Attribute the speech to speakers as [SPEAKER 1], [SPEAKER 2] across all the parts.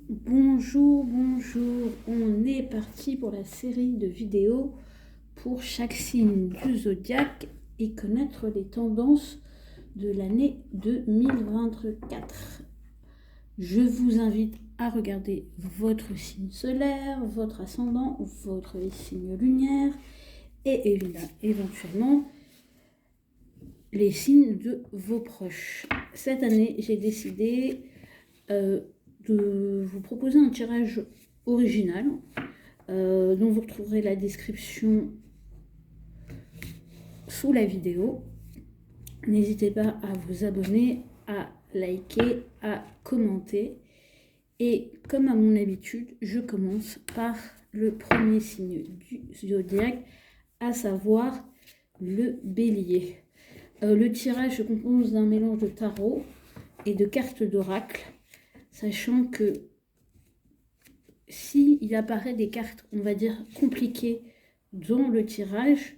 [SPEAKER 1] Bonjour, bonjour, on est parti pour la série de vidéos pour chaque signe du zodiaque et connaître les tendances de l'année 2024. Je vous invite à regarder votre signe solaire, votre ascendant, votre signe lunaire et éventuellement les signes de vos proches. Cette année, j'ai décidé de vous proposer un tirage original dont vous retrouverez la description sous la vidéo. N'hésitez pas à vous abonner, à liker, à commenter. Et comme à mon habitude, je commence par le premier signe du zodiaque, à savoir le bélier. Le tirage se compose d'un mélange de tarot et de cartes d'oracle, sachant que s'il apparaît des cartes, on va dire, compliquées dans le tirage,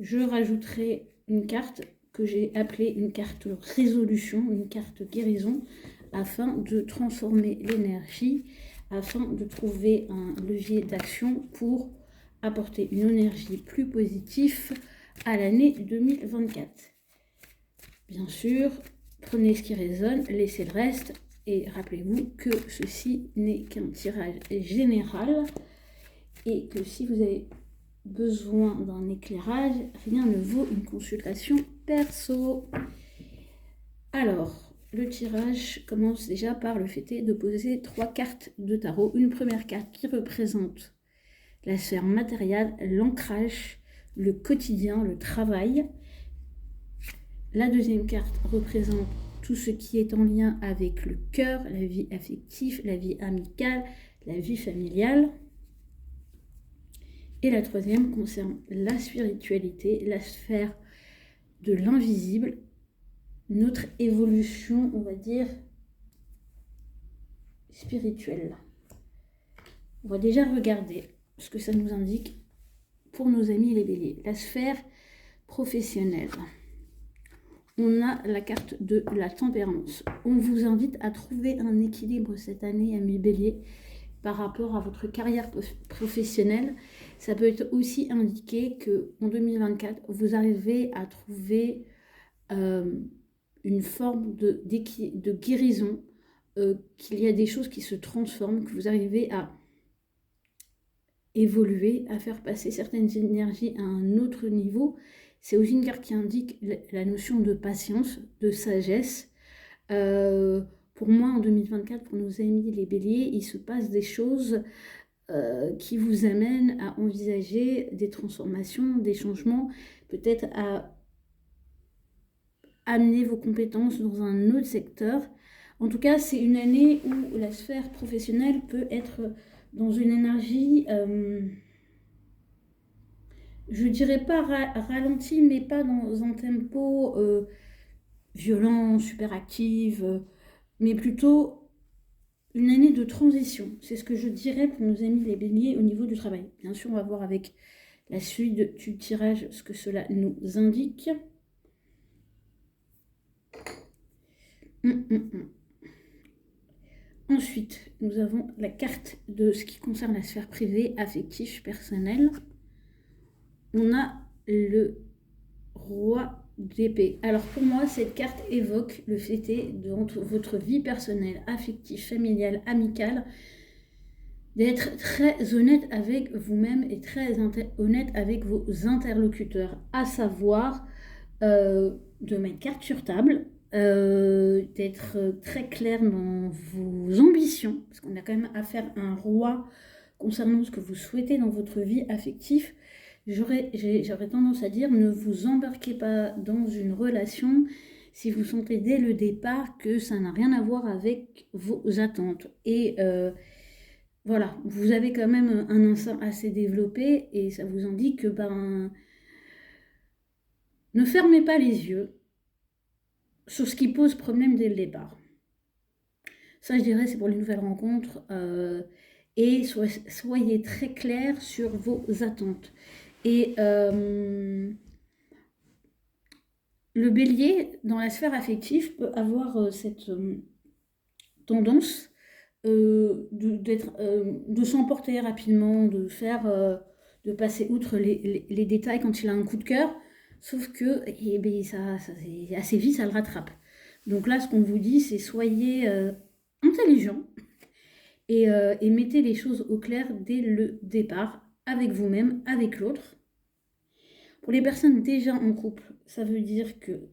[SPEAKER 1] je rajouterai une carte que j'ai appelée une carte résolution, une carte guérison, afin de transformer l'énergie, afin de trouver un levier d'action pour apporter une énergie plus positive à l'année 2024. Bien sûr, prenez ce qui résonne, laissez le reste. Et rappelez-vous que ceci n'est qu'un tirage général et que si vous avez besoin d'un éclairage, rien ne vaut une consultation perso. Alors, le tirage commence déjà par le fait de poser 3 cartes de tarot. Une première carte qui représente la sphère matérielle, l'ancrage, le quotidien, le travail. La deuxième carte représente tout ce qui est en lien avec le cœur, la vie affective, la vie amicale, la vie familiale. Et la troisième concerne la spiritualité, la sphère de l'invisible, notre évolution, on va dire, spirituelle. On va déjà regarder ce que ça nous indique pour nos amis les béliers. La sphère professionnelle. On a la carte de la tempérance. On vous invite à trouver un équilibre cette année, amis béliers, par rapport à votre carrière professionnelle. Ça peut être aussi indiqué qu'en 2024, vous arrivez à trouver une forme de guérison, qu'il y a des choses qui se transforment, que vous arrivez à évoluer, à faire passer certaines énergies à un autre niveau. C'est aussi une carte qui indique la notion de patience, de sagesse. Pour moi, en 2024, pour nos amis les béliers, il se passe des choses qui vous amènent à envisager des transformations, des changements, peut-être à amener vos compétences dans un autre secteur. En tout cas, c'est une année où la sphère professionnelle peut être dans une énergie, je dirais pas ralenti, mais pas dans un tempo violent, super actif, mais plutôt une année de transition. C'est ce que je dirais pour nos amis les béliers au niveau du travail. Bien sûr, on va voir avec la suite du tirage ce que cela nous indique. Ensuite, nous avons la carte de ce qui concerne la sphère privée, affective, personnelle. On a le roi d'épée. Alors pour moi, cette carte évoque le fait de votre vie personnelle, affective, familiale, amicale, d'être très honnête avec vous-même et très honnête avec vos interlocuteurs, à savoir de mettre carte sur table, d'être très clair dans vos ambitions, parce qu'on a quand même affaire à un roi concernant ce que vous souhaitez dans votre vie affective. J'aurais tendance à dire, ne vous embarquez pas dans une relation si vous sentez dès le départ que ça n'a rien à voir avec vos attentes. Et voilà, vous avez quand même un instinct assez développé et ça vous indique que ne fermez pas les yeux sur ce qui pose problème dès le départ. Ça, je dirais, c'est pour les nouvelles rencontres. Et soyez très clair sur vos attentes. Et le bélier, dans la sphère affective, peut avoir cette tendance de s'emporter rapidement, de passer outre les détails quand il a un coup de cœur, sauf que eh ben, assez vite, ça le rattrape. Donc là, ce qu'on vous dit, c'est soyez intelligent et mettez les choses au clair dès le départ, avec vous-même, avec l'autre. Pour les personnes déjà en couple, ça veut dire que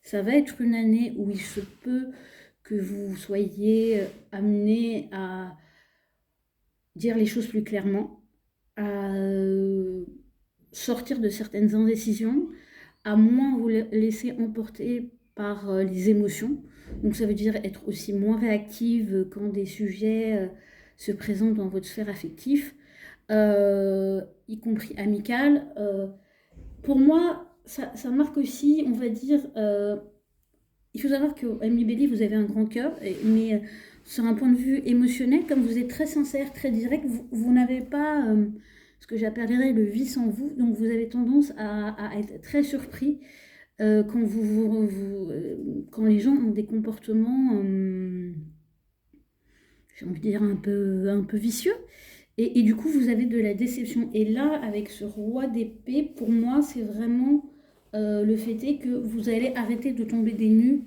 [SPEAKER 1] ça va être une année où il se peut que vous soyez amené à dire les choses plus clairement, à sortir de certaines indécisions, à moins vous laisser emporter par les émotions. Donc ça veut dire être aussi moins réactive quand des sujets se présentent dans votre sphère affective, y compris amicale. Pour moi, ça marque aussi, on va dire, il faut savoir que Amy Bélier, vous avez un grand cœur, mais sur un point de vue émotionnel, comme vous êtes très sincère, très direct, vous n'avez pas ce que j'appellerais le vice en vous, donc vous avez tendance à être très surpris quand quand les gens ont des comportements, j'ai envie de dire, un peu vicieux. Et du coup, vous avez de la déception. Et là, avec ce roi d'épée, pour moi, c'est vraiment le fait est que vous allez arrêter de tomber des nues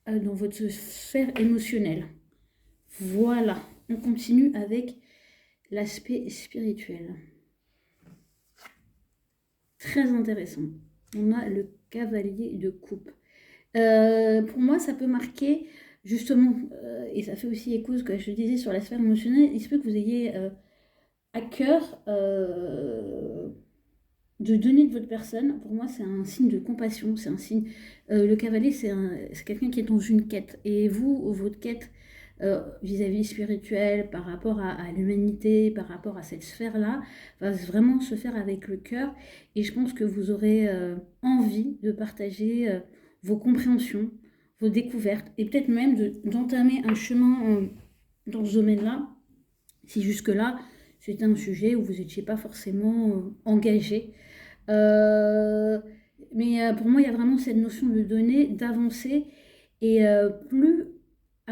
[SPEAKER 1] dans votre sphère émotionnelle. Voilà, on continue avec l'aspect spirituel. Très intéressant. On a le cavalier de coupe. Pour moi, ça peut marquer, justement, et ça fait aussi écho à ce que je disais sur la sphère émotionnelle, il se peut que vous ayez à cœur de donner de votre personne. Pour moi, c'est un signe de compassion, c'est un signe... le cavalier, c'est quelqu'un qui est dans une quête. Et vous, votre quête vis-à-vis spirituel, par rapport à l'humanité, par rapport à cette sphère-là, va vraiment se faire avec le cœur. Et je pense que vous aurez envie de partager vos compréhensions, vos découvertes, et peut-être même d'entamer un chemin dans ce domaine-là, si jusque-là, c'était un sujet où vous n'étiez pas forcément engagé. Mais pour moi, il y a vraiment cette notion de donner, d'avancer. Et à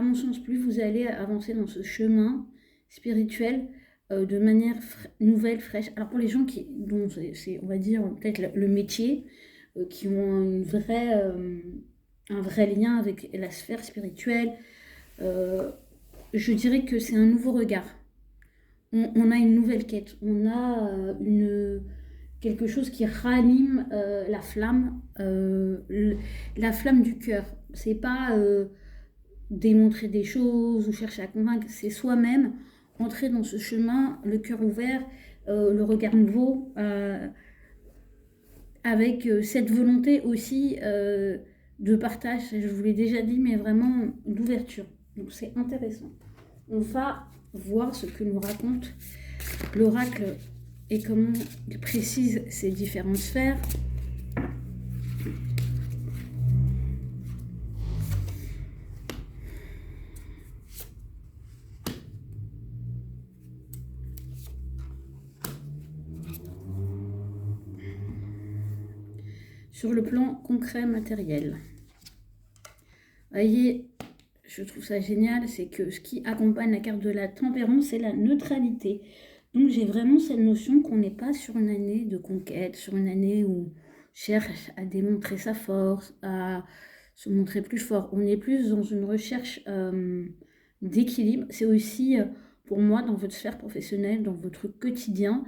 [SPEAKER 1] mon sens, plus vous allez avancer dans ce chemin spirituel de manière nouvelle, fraîche. Alors pour les gens dont c'est, on va dire, peut-être le métier, qui ont un vrai lien avec la sphère spirituelle, je dirais que c'est un nouveau regard. On a une nouvelle quête, on a quelque chose qui ranime la flamme du cœur. C'est pas démontrer des choses ou chercher à convaincre, c'est soi-même entrer dans ce chemin, le cœur ouvert, le regard nouveau, avec cette volonté aussi de partage, je vous l'ai déjà dit, mais vraiment d'ouverture. Donc c'est intéressant. On va voir ce que nous raconte l'oracle et comment il précise ces différentes sphères. Sur le plan concret, matériel. Voyez, je trouve ça génial, c'est que ce qui accompagne la carte de la tempérance, c'est la neutralité. Donc j'ai vraiment cette notion qu'on n'est pas sur une année de conquête, sur une année où on cherche à démontrer sa force, à se montrer plus fort. On est plus dans une recherche d'équilibre. C'est aussi, pour moi, dans votre sphère professionnelle, dans votre quotidien,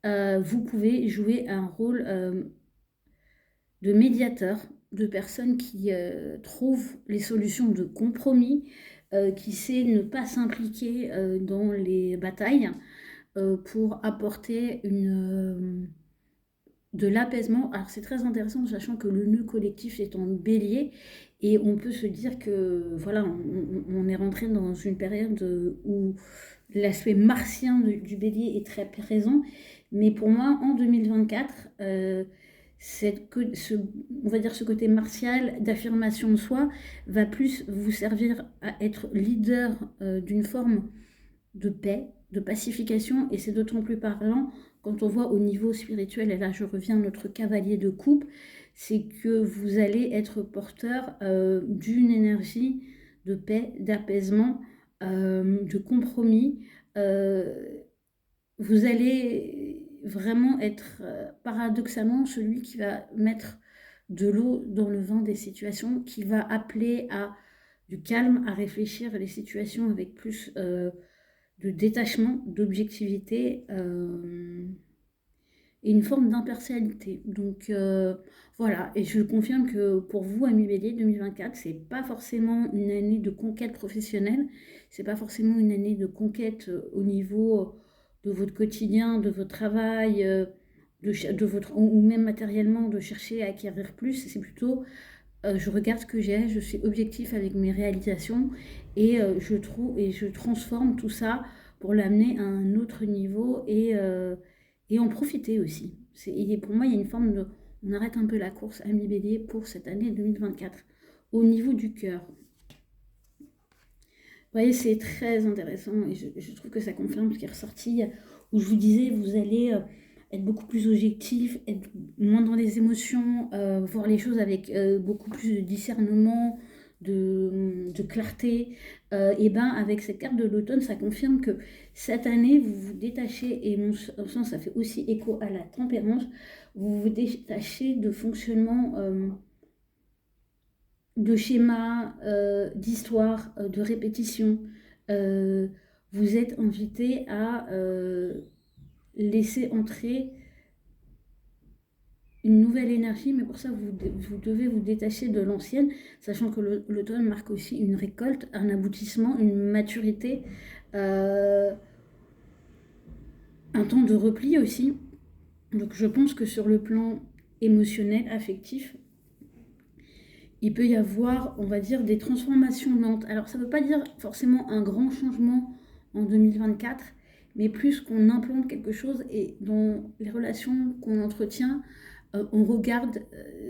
[SPEAKER 1] vous pouvez jouer un rôle de médiateur, de personnes qui trouvent les solutions de compromis, qui sait ne pas s'impliquer dans les batailles pour apporter de l'apaisement. Alors c'est très intéressant, sachant que le nœud collectif est en bélier, et on peut se dire que voilà, on est rentré dans une période où l'aspect martien du bélier est très présent. Mais pour moi, en 2024, on va dire ce côté martial d'affirmation de soi va plus vous servir à être leader d'une forme de paix, de pacification, et c'est d'autant plus parlant quand on voit au niveau spirituel, et là je reviens à notre cavalier de coupe, c'est que vous allez être porteur d'une énergie de paix, d'apaisement, de compromis. Vous allez vraiment être paradoxalement celui qui va mettre de l'eau dans le vin des situations, qui va appeler à du calme, à réfléchir les situations avec plus de détachement, d'objectivité et une forme d'impartialité. Donc voilà, et je confirme que pour vous, Ami Bélier, 2024, c'est pas forcément une année de conquête professionnelle, c'est pas forcément une année de conquête au niveau de votre quotidien, de votre travail, de votre, ou même matériellement, de chercher à acquérir plus. C'est plutôt, je regarde ce que j'ai, je suis objectif avec mes réalisations et je trouve et je transforme tout ça pour l'amener à un autre niveau et en profiter aussi. Et pour moi, il y a une forme de... On arrête un peu la course à mi-bélier pour cette année 2024. Au niveau du cœur. Vous voyez, c'est très intéressant et je trouve que ça confirme ce qui est ressorti. Où je vous disais, vous allez être beaucoup plus objectif, être moins dans les émotions, voir les choses avec beaucoup plus de discernement, de clarté. Et ben avec cette carte de l'automne, ça confirme que cette année, vous vous détachez, et mon sens, ça fait aussi écho à la tempérance, vous vous détachez de fonctionnement, de schémas, d'histoires, de répétitions. Euh, vous êtes invité à laisser entrer une nouvelle énergie, mais pour ça, vous devez vous détacher de l'ancienne, sachant que l'automne marque aussi une récolte, un aboutissement, une maturité, euh, un temps de repli aussi. Donc je pense que sur le plan émotionnel, affectif, il peut y avoir, on va dire, des transformations lentes. Alors ça ne veut pas dire forcément un grand changement en 2024, mais plus qu'on implante quelque chose et dans les relations qu'on entretient, on regarde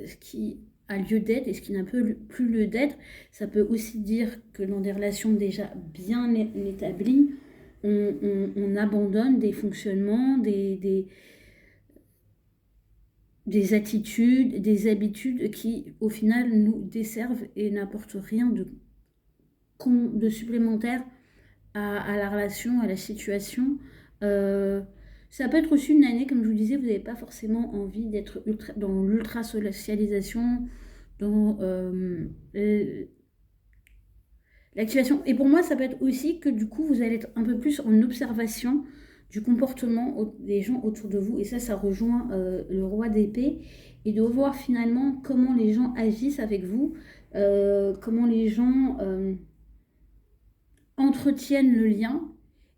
[SPEAKER 1] ce qui a lieu d'être et ce qui n'a plus lieu d'être. Ça peut aussi dire que dans des relations déjà bien établies, on abandonne des fonctionnements, des attitudes, des habitudes qui, au final, nous desservent et n'apportent rien de supplémentaire à la relation, à la situation. Euh, Ça peut être aussi une année, comme je vous disais, vous n'avez pas forcément envie d'être dans l'ultra-socialisation, dans l'activation. Et pour moi, ça peut être aussi que du coup, vous allez être un peu plus en observation du comportement des gens autour de vous. Et ça rejoint le roi d'épée. Et de voir finalement comment les gens agissent avec vous, comment les gens entretiennent le lien.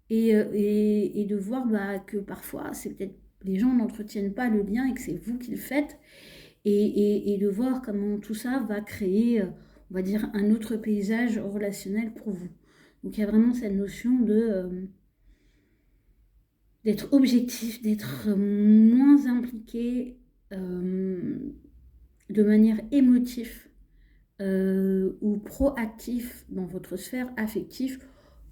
[SPEAKER 1] Et de voir que parfois, c'est peut-être les gens n'entretiennent pas le lien et que c'est vous qui le faites. Et de voir comment tout ça va créer, on va dire, un autre paysage relationnel pour vous. Donc il y a vraiment cette notion d'être objectif, d'être moins impliqué de manière émotive ou proactif dans votre sphère affective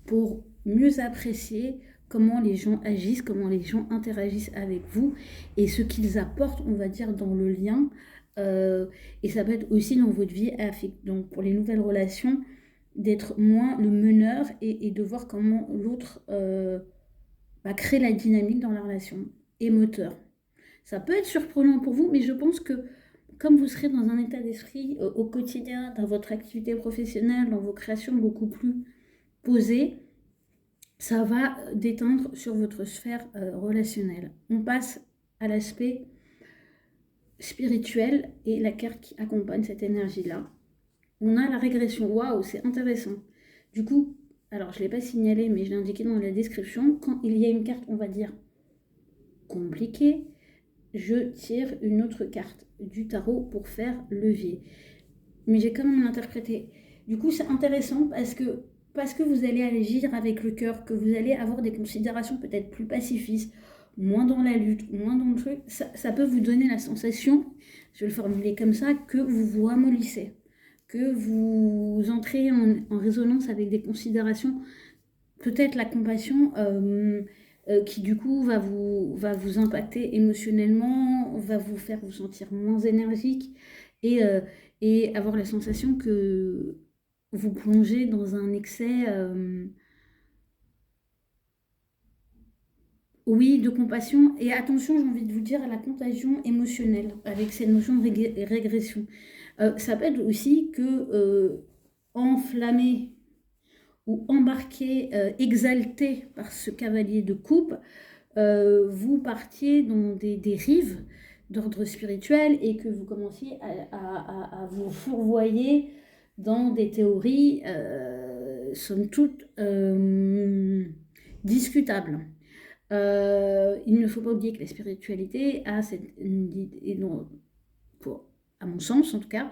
[SPEAKER 1] pour mieux apprécier comment les gens agissent, comment les gens interagissent avec vous et ce qu'ils apportent, on va dire, dans le lien. Et ça peut être aussi dans votre vie affective. Donc pour les nouvelles relations, d'être moins le meneur et de voir comment l'autre va créer la dynamique dans la relation et moteur. Ça peut être surprenant pour vous, mais je pense que comme vous serez dans un état d'esprit au quotidien, dans votre activité professionnelle, dans vos créations beaucoup plus posées, ça va déteindre sur votre sphère relationnelle. On passe à l'aspect spirituel et la carte qui accompagne cette énergie-là. On a la régression. Waouh, c'est intéressant. Du coup, alors je ne l'ai pas signalé, mais je l'ai indiqué dans la description, quand il y a une carte, on va dire, compliquée, je tire une autre carte du tarot pour faire levier. Mais j'ai quand même l'interprété. Du coup, c'est intéressant parce que vous allez agir avec le cœur, que vous allez avoir des considérations peut-être plus pacifistes, moins dans la lutte, moins dans le truc. Ça peut vous donner la sensation, je vais le formuler comme ça, que vous vous ramollissez, que vous entrez en résonance avec des considérations, peut-être la compassion, qui du coup va vous impacter émotionnellement, va vous faire vous sentir moins énergique et, et avoir la sensation que vous plongez dans un excès Oui, de compassion. Et attention, j'ai envie de vous dire, à la contagion émotionnelle, avec cette notion de régression. Ça peut être aussi que enflammé ou embarqué, exalté par ce cavalier de coupe, vous partiez dans des dérives d'ordre spirituel et que vous commenciez à vous fourvoyer dans des théories, somme toute, discutables. Il ne faut pas oublier que la spiritualité a et non, à mon sens en tout cas,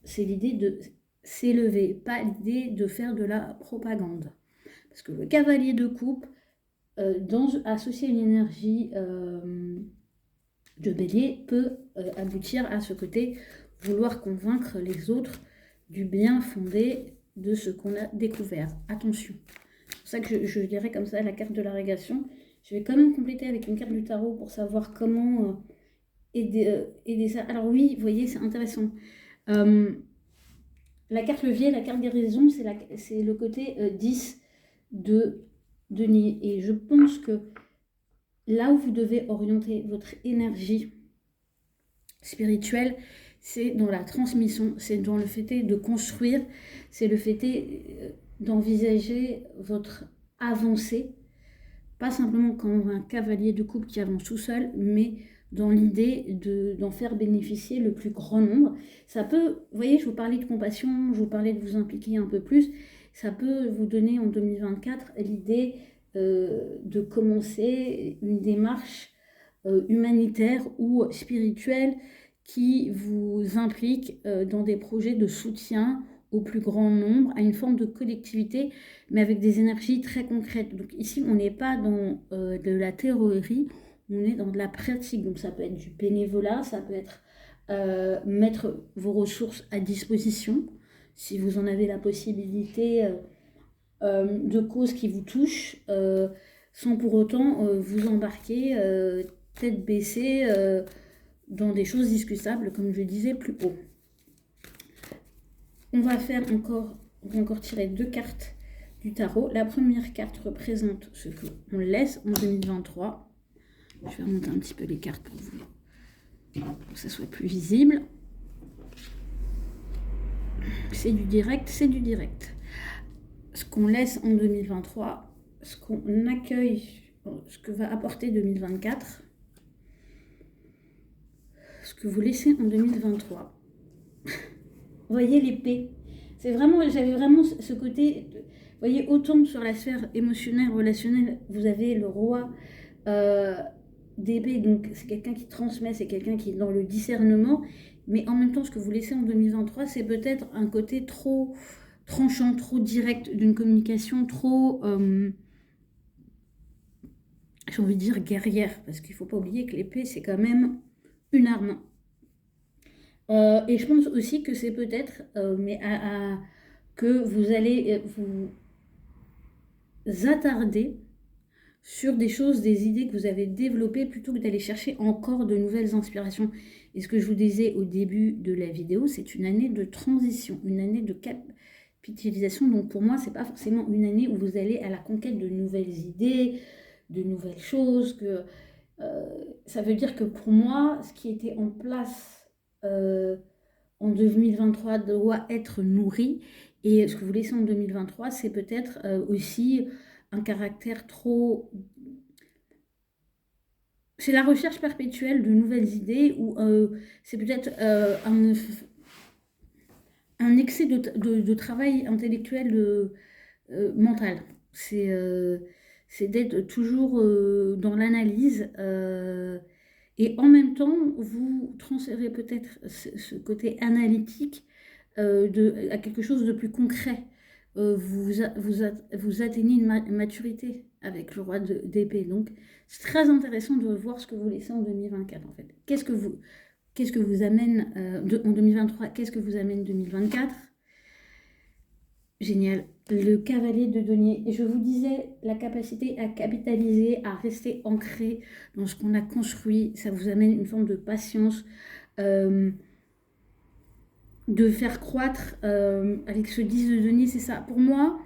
[SPEAKER 1] c'est l'idée de s'élever, pas l'idée de faire de la propagande. Parce que le cavalier de coupe, associé à une énergie de bélier, peut aboutir à ce côté vouloir convaincre les autres du bien fondé de ce qu'on a découvert. Attention. C'est pour ça que je dirais comme ça la carte de la régression. Je vais quand même compléter avec une carte du tarot pour savoir comment aider ça. Alors oui, vous voyez, c'est intéressant. La carte levier, la carte guérison, c'est le côté 10 de Denis. Et je pense que là où vous devez orienter votre énergie spirituelle, c'est dans la transmission, c'est dans le fait de construire, c'est le fait d'envisager votre avancée, pas simplement comme un cavalier de coupe qui avance tout seul, mais dans l'idée d'en faire bénéficier le plus grand nombre. Ça peut, vous voyez, je vous parlais de compassion, je vous parlais de vous impliquer un peu plus, ça peut vous donner en 2024 l'idée de commencer une démarche humanitaire ou spirituelle qui vous implique dans des projets de soutien au plus grand nombre, à une forme de collectivité, mais avec des énergies très concrètes. Donc ici, on n'est pas dans de la théorie, on est dans de la pratique. Donc ça peut être du bénévolat, ça peut être mettre vos ressources à disposition, si vous en avez la possibilité, de causes qui vous touchent, sans pour autant vous embarquer tête baissée dans des choses discutables, comme je disais plus haut. On va encore tirer 2 cartes du tarot. La première carte représente ce qu'on laisse en 2023. Je vais remonter un petit peu les cartes pour que ça soit plus visible. C'est du direct, c'est du direct. Ce qu'on laisse en 2023, ce qu'on accueille, ce que va apporter 2024, ce que vous laissez en 2023. Vous voyez l'épée, j'avais vraiment ce côté, vous voyez, autant sur la sphère émotionnelle, relationnelle, vous avez le roi d'épée, donc c'est quelqu'un qui transmet, c'est quelqu'un qui est dans le discernement, mais en même temps, ce que vous laissez en 2023, c'est peut-être un côté trop tranchant, trop direct, d'une communication trop, j'ai envie de dire guerrière, parce qu'il ne faut pas oublier que l'épée, c'est quand même une arme. Et je pense aussi que c'est peut-être que vous allez vous attarder sur des choses, des idées que vous avez développées plutôt que d'aller chercher encore de nouvelles inspirations. Et ce que je vous disais au début de la vidéo, c'est une année de transition, une année de capitalisation. Donc pour moi, c'est pas forcément une année où vous allez à la conquête de nouvelles idées, de nouvelles choses. Ça veut dire que pour moi, ce qui était en place en 2023 doit être nourri, et ce que vous laissez en 2023, c'est peut-être aussi un caractère trop... C'est la recherche perpétuelle de nouvelles idées, ou c'est peut-être un excès de travail intellectuel mental. C'est d'être toujours dans l'analyse, et en même temps, vous transférez peut-être ce côté analytique à quelque chose de plus concret. Vous atteignez une maturité avec le roi d'épée. Donc, c'est très intéressant de voir ce que vous laissez en 2024, en fait. Qu'est-ce que vous amène en 2023? Qu'est-ce que vous amène 2024? Génial. Le cavalier de denier. Et je vous disais, la capacité à capitaliser, à rester ancré dans ce qu'on a construit, ça vous amène une forme de patience, de faire croître avec ce 10 de denier, c'est ça. Pour moi,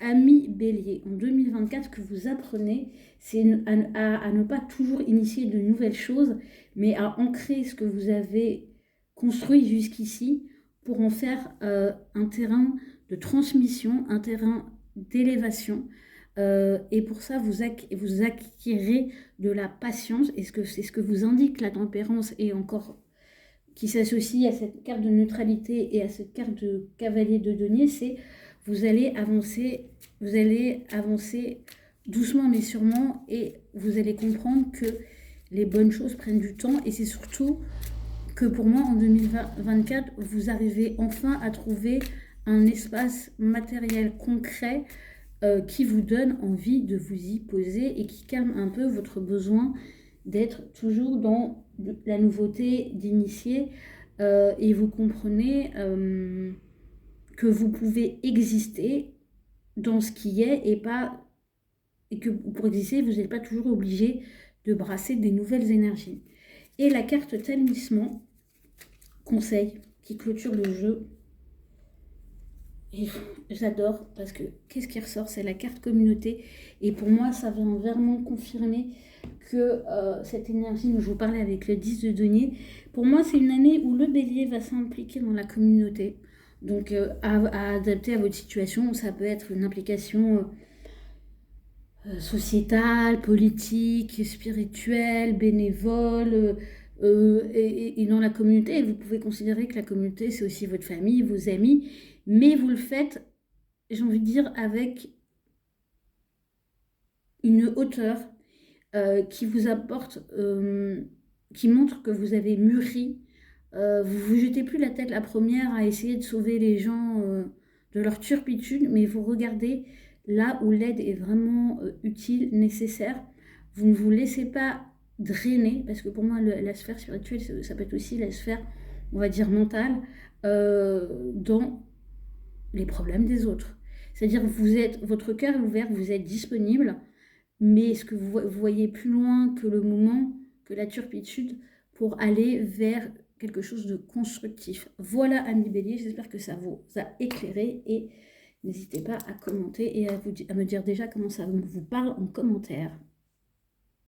[SPEAKER 1] Ami Bélier, en 2024, ce que vous apprenez, c'est à ne pas toujours initier de nouvelles choses, mais à ancrer ce que vous avez construit jusqu'ici pour en faire un terrain de transmission, un terrain d'élévation. Et pour ça, vous acquérez de la patience, et c'est ce que vous indique la tempérance, et encore qui s'associe à cette carte de neutralité et à cette carte de cavalier de denier, c'est vous allez avancer doucement mais sûrement, et vous allez comprendre que les bonnes choses prennent du temps, et c'est surtout que pour moi en 2024, vous arrivez enfin à trouver un espace matériel concret qui vous donne envie de vous y poser et qui calme un peu votre besoin d'être toujours dans la nouveauté, d'initier, et vous comprenez que vous pouvez exister dans ce qui est, et que pour exister, vous n'êtes pas toujours obligé de brasser des nouvelles énergies. Et la carte talisman, conseil, qui clôture le jeu. Et j'adore, parce que qu'est-ce qui ressort? C'est la carte communauté. Et pour moi, ça vient vraiment confirmer que cette énergie dont je vous parlais avec le 10 de denier, pour moi, c'est une année où le bélier va s'impliquer dans la communauté. Donc, à adapter à votre situation, ça peut être une implication sociétale, politique, spirituelle, bénévole, et dans la communauté. Vous pouvez considérer que la communauté, c'est aussi votre famille, vos amis, mais vous le faites, j'ai envie de dire, avec une hauteur qui vous apporte, qui montre que vous avez mûri. Vous vous jetez plus la tête la première à essayer de sauver les gens de leur turpitude, mais vous regardez là où l'aide est vraiment utile, nécessaire. Vous ne vous laissez pas drainer, parce que pour moi, la sphère spirituelle, ça peut être aussi la sphère, on va dire, mentale, dans les problèmes des autres. C'est-à-dire que votre cœur est ouvert, vous êtes disponible, mais est-ce que vous voyez plus loin que le moment, que la turpitude, pour aller vers quelque chose de constructif? Voilà, Ami Bélier, j'espère que ça vous a éclairé, et n'hésitez pas à commenter et à me dire déjà comment ça vous parle en commentaire.